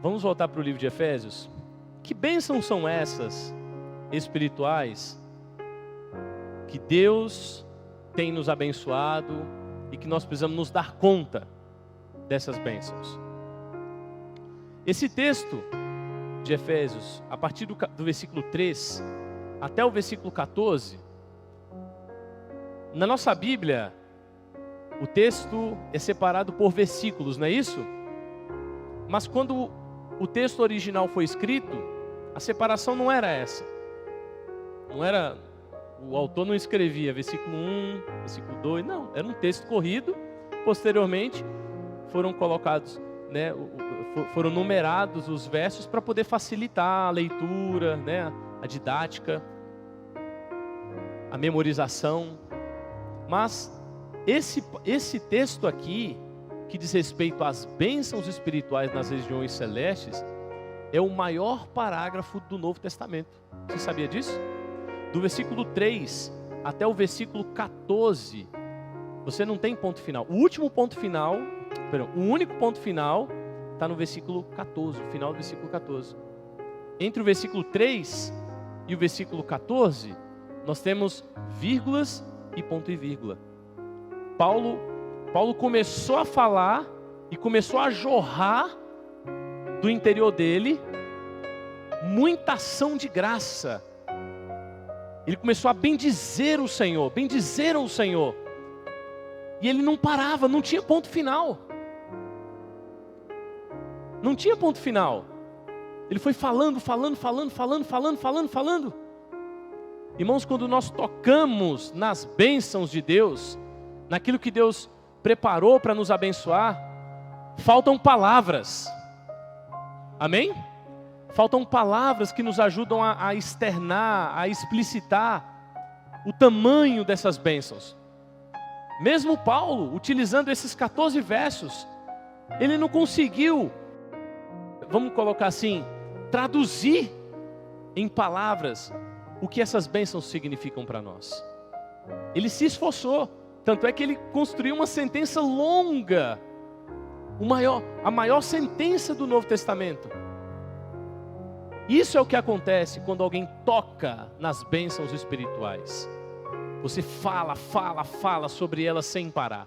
Vamos voltar para o livro de Efésios. Que bênçãos são essas espirituais que Deus tem nos abençoado e que nós precisamos nos dar conta dessas bênçãos? Esse texto de Efésios, a partir do versículo 3 até o versículo 14, na nossa Bíblia, o texto é separado por versículos, não é isso? Mas quando o texto original foi escrito, a separação não era essa. Não era, o autor não escrevia versículo 1, versículo 2, não. Era um texto corrido. Posteriormente, foram colocados, né, foram numerados os versos para poder facilitar a leitura, né, a didática, a memorização. Mas esse texto aqui, que diz respeito às bênçãos espirituais nas regiões celestes, é o maior parágrafo do Novo Testamento. Você sabia disso? Do versículo 3 até o versículo 14, você não tem ponto final. O único ponto final está no versículo 14, o final do versículo 14. Entre o versículo 3 e o versículo 14, nós temos vírgulas e ponto e vírgula. Paulo começou a falar e começou a jorrar do interior dele muita ação de graça. Ele começou a bendizer o Senhor, bendizer ao Senhor. E ele não parava, não tinha ponto final. Não tinha ponto final. Ele foi falando. Irmãos, quando nós tocamos nas bênçãos de Deus, naquilo que Deus preparou para nos abençoar, faltam palavras. Amém? Faltam palavras que nos ajudam a externar, a explicitar o tamanho dessas bênçãos. Mesmo Paulo, utilizando esses 14 versos, ele não conseguiu, vamos colocar assim, traduzir em palavras o que essas bênçãos significam para nós. Ele se esforçou, tanto é que ele construiu uma sentença longa, a maior sentença do Novo Testamento. Isso é o que acontece quando alguém toca nas bênçãos espirituais. Você fala sobre elas sem parar.